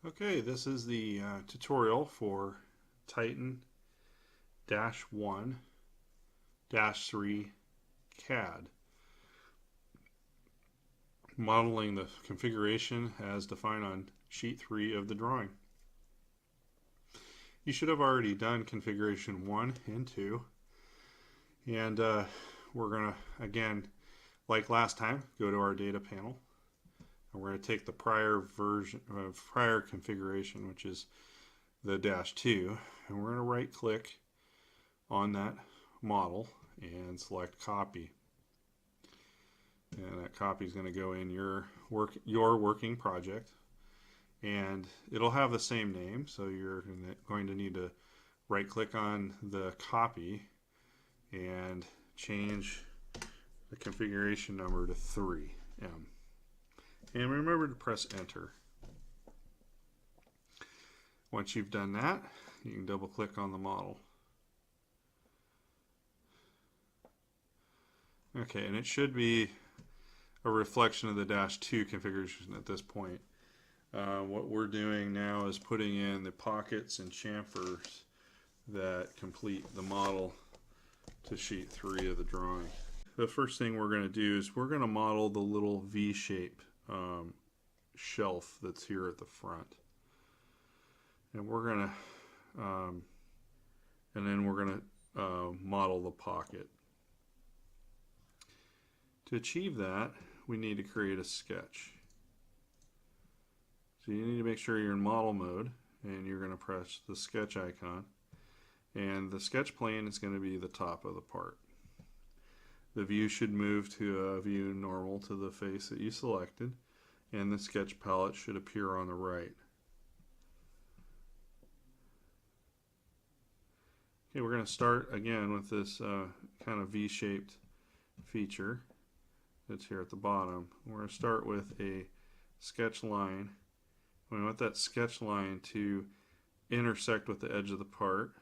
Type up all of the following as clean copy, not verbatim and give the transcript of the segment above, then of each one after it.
Okay, this is the tutorial for Titan-1-3 CAD. Modeling the configuration as defined on sheet 3 of the drawing. You should have already done configuration 1 and 2. And we're going to, again, like last time, go to our data panel. And we're going to take the prior configuration, which is the -2, and we're going to right click on that model and select copy. And that copy is going to go in your working project, and it'll have the same name, so you're going to need to right click on the copy and change the configuration number to 3M. And remember to press enter. Once you've done that, you can double click on the model. Okay, and it should be a reflection of the -2 configuration at this point. What we're doing now is putting in the pockets and chamfers that complete the model to sheet 3 of the drawing. The first thing we're going to do is we're going to model the little V-shape shelf that's here at the front. And we're going to, model the pocket. To achieve that, we need to create a sketch. So you need to make sure you're in model mode, and you're going to press the sketch icon. And the sketch plane is going to be the top of the part. The view should move to a view normal to the face that you selected, and the sketch palette should appear on the right. Okay, we're going to start again with this kind of V-shaped feature that's here at the bottom. We're going to start with a sketch line. We want that sketch line to intersect with the edge of the part,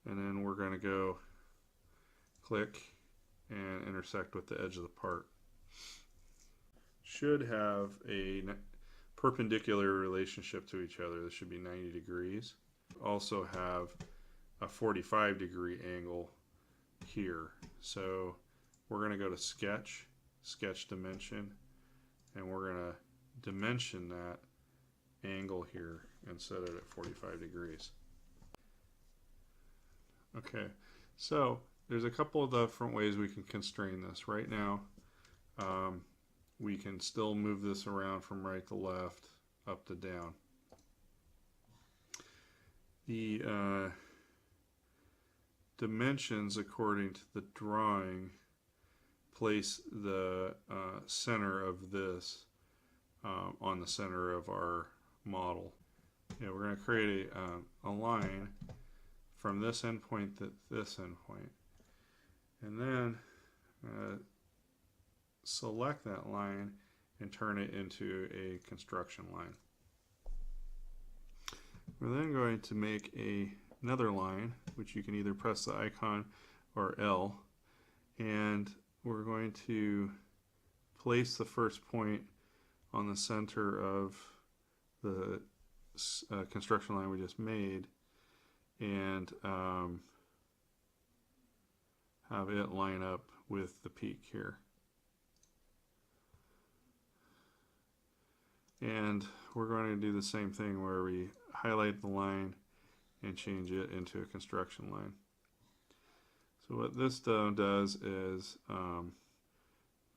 and then we're going to go click and intersect with the edge of the part. Should have a perpendicular relationship to each other. This should be 90 degrees. Also have a 45-degree angle here. So we're going to go to sketch, sketch dimension, and we're going to dimension that angle here and set it at 45 degrees. Okay, so there's a couple of different ways we can constrain this. Right now, we can still move this around from right to left, up to down. The dimensions, according to the drawing, place the center of this on the center of our model. Yeah, we're going to create a line from this endpoint to this endpoint, and then select that line and turn it into a construction line. We're then going to make another line, which you can either press the icon or L, and we're going to place the first point on the center of the construction line we just made, and have it line up with the peak here. And we're going to do the same thing where we highlight the line and change it into a construction line. So what this does is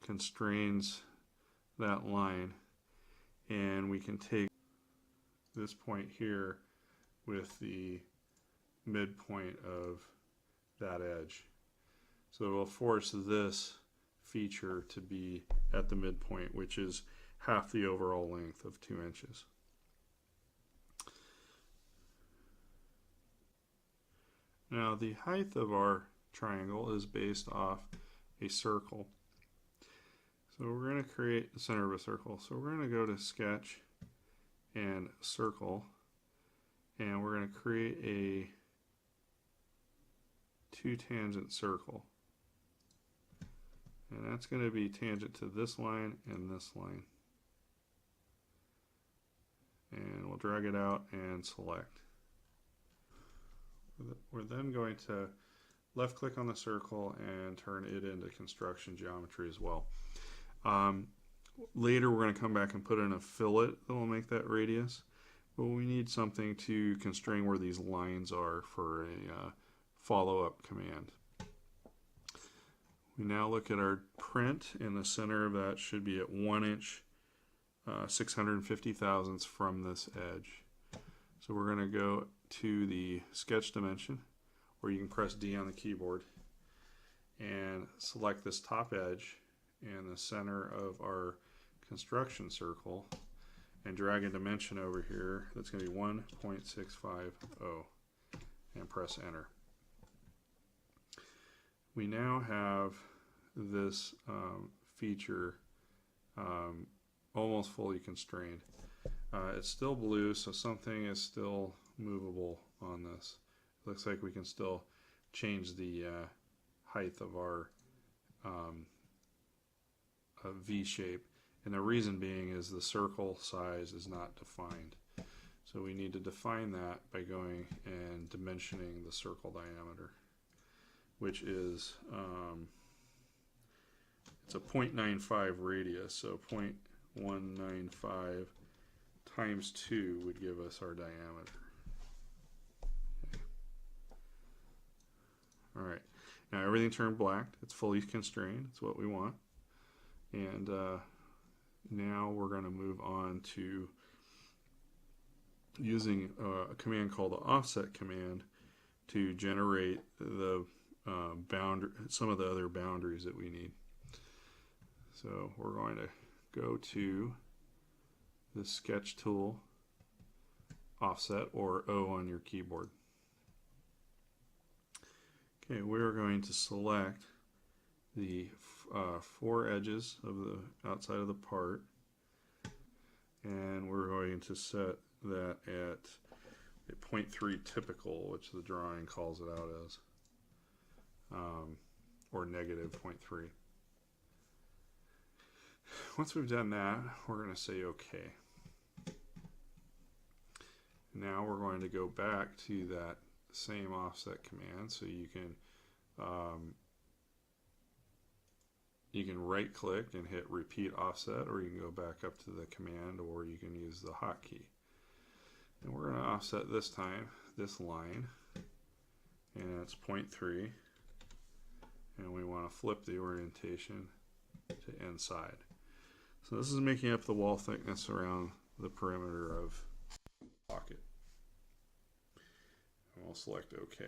constrains that line, and we can take this point here with the midpoint of that edge. So it will force this feature to be at the midpoint, which is half the overall length of 2 inches. Now the height of our triangle is based off a circle. So we're going to create the center of a circle. So we're going to go to sketch and circle, and we're going to create a 2-tangent circle. And that's going to be tangent to this line and this line. and we'll drag it out and select. We're then going to left click on the circle and turn it into construction geometry as well. Later we're going to come back and put in a fillet that will make that radius, but we need something to constrain where these lines are for a follow-up command. We now look at our print, and the center of that should be at 1 inch 650 thousandths from this edge. So we're going to go to the sketch dimension, or you can press D on the keyboard and select this top edge and the center of our construction circle and drag a dimension over here that's going to be 1.650 and press enter. We now have this feature almost fully constrained. It's still blue, so something is still movable on this. Looks like we can still change the height of our V shape, and the reason being is the circle size is not defined. So we need to define that by going and dimensioning the circle diameter, which is it's a 0.95 radius, so 0.195 times 2 would give us our diameter. Alright, now everything turned black. It's fully constrained. It's what we want. And now we're going to move on to using a command called the offset command to generate the some of the other boundaries that we need. So we're going to go to the sketch tool, offset, or O on your keyboard. Okay, we're going to select the 4 edges of the outside of the part, and we're going to set that at 0.3 typical, which the drawing calls it out as, or negative 0.3. Once we've done that, we're going to say OK. Now we're going to go back to that same offset command, so you can right click and hit repeat offset, or you can go back up to the command, or you can use the hotkey. And we're going to offset this time this line, and it's 0.3, and we want to flip the orientation to inside. So this is making up the wall thickness around the perimeter of the pocket. And we'll select OK.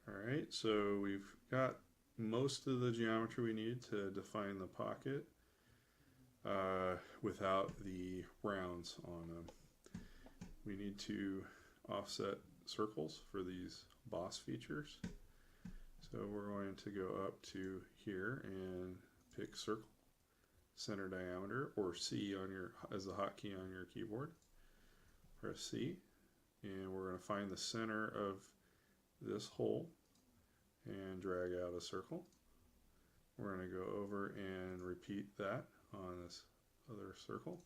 Alright, so we've got most of the geometry we need to define the pocket without the rounds on them. We need to offset circles for these boss features. So we're going to go up to here and pick circle, center diameter, or C on your as the hotkey on your keyboard. Press C, and we're going to find the center of this hole and drag out a circle. We're going to go over and repeat that on this other circle,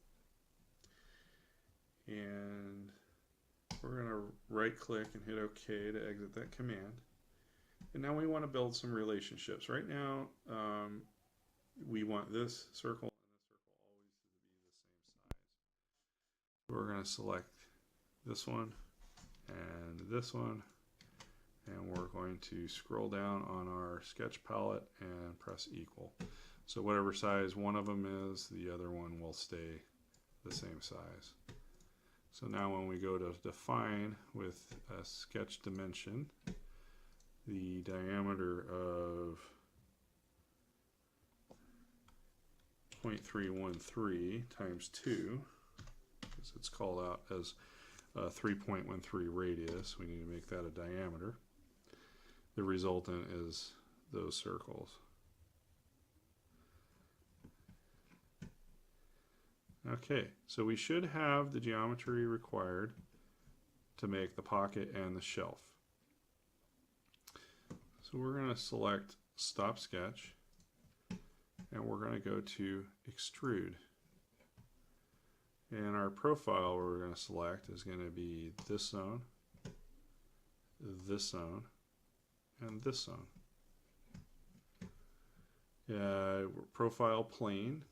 and we're going to right click and hit OK to exit that command. And now we want to build some relationships. Right now we want this circle and this circle always to be the same size. We're going to select this one and this one, and we're going to scroll down on our sketch palette and press equal. So whatever size one of them is, the other one will stay the same size. So now when we go to define with a sketch dimension, the diameter of 0.313 times 2, because it's called out as a 3.13 radius, we need to make that a diameter. The resultant is those circles. Okay, so we should have the geometry required to make the pocket and the shelf. So we're going to select Stop Sketch, and we're going to go to Extrude. And our profile we're going to select is going to be this zone, and this zone. Profile plane,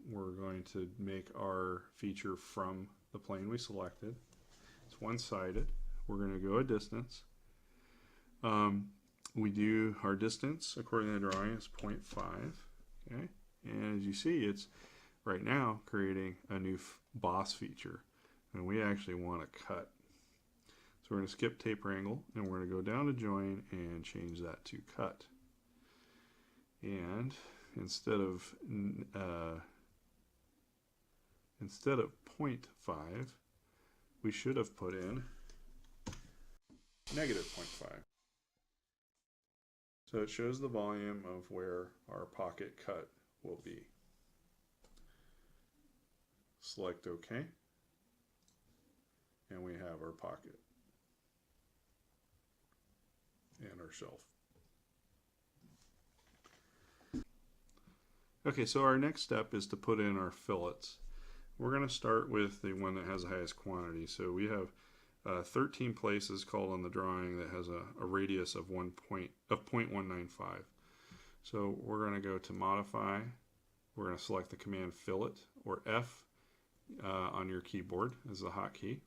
we're going to make our feature from the plane we selected. It's one-sided. We're going to go a distance. We do our distance according to the drawing is 0.5. Okay, and as you see, it's right now creating a new boss feature, and we actually want to cut. So we're going to skip taper angle, and we're going to go down to join and change that to cut. And instead of 0.5, we should have put in negative 0.5. So it shows the volume of where our pocket cut will be. Select OK, and we have our pocket and our shelf. Okay, so our next step is to put in our fillets. We're going to start with the one that has the highest quantity. So we have 13 places called on the drawing that has a radius of 0.195. So we're going to go to Modify. We're going to select the command Fillet, or F on your keyboard as the hotkey,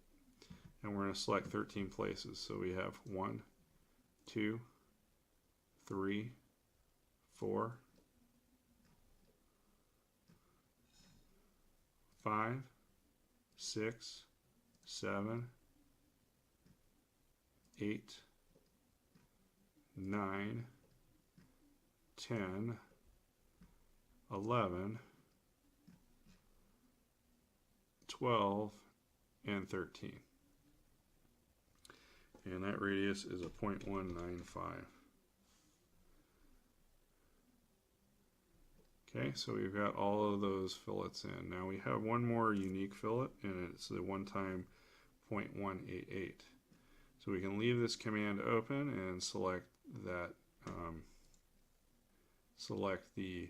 and we're going to select 13 places. So we have 1, 2, 3, 4, 5, 6, 7, 8, 9, 10, 11, 12, and 13. And that radius is a 0.195. Okay, so we've got all of those fillets in. Now we have one more unique fillet, and it's the one-time 0.188. So we can leave this command open and select that, select the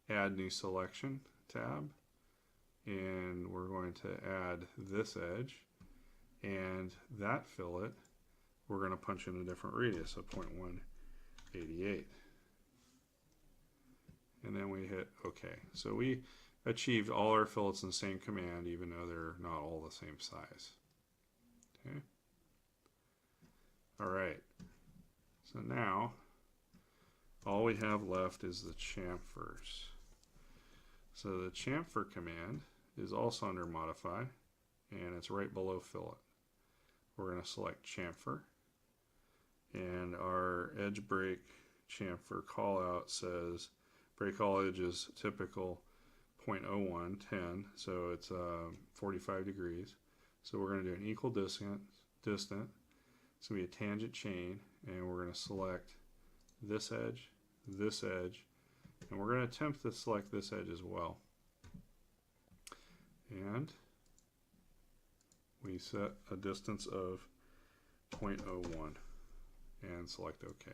Add New Selection tab, and we're going to add this edge, and that fillet we're going to punch in a different radius of 0.188. And then we hit OK. So we achieved all our fillets in the same command, even though they're not all the same size. Okay. All right. So now all we have left is the chamfers. So the chamfer command is also under Modify, and it's right below Fillet. We're going to select chamfer, and our edge break chamfer callout says break all edges typical 0.01, 10, so it's 45 degrees. So we're going to do an equal distant. It's going to be a tangent chain, and we're going to select this edge, and we're going to attempt to select this edge as well. And we set a distance of 0.01 and select OK.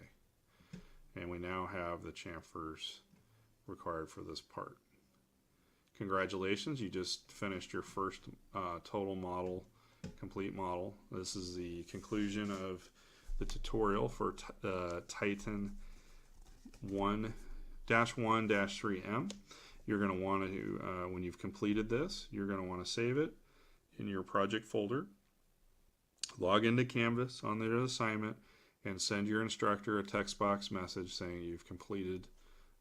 And we now have the chamfers required for this part. Congratulations, you just finished your first total model, complete model. This is the conclusion of the tutorial for TITAN-1-3M. You're going to want to, when you've completed this, you're going to want to save it in your project folder, log into Canvas on the assignment, and send your instructor a text box message saying you've completed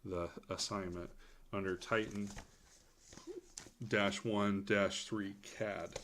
the assignment under TITAN-1-3 CAD.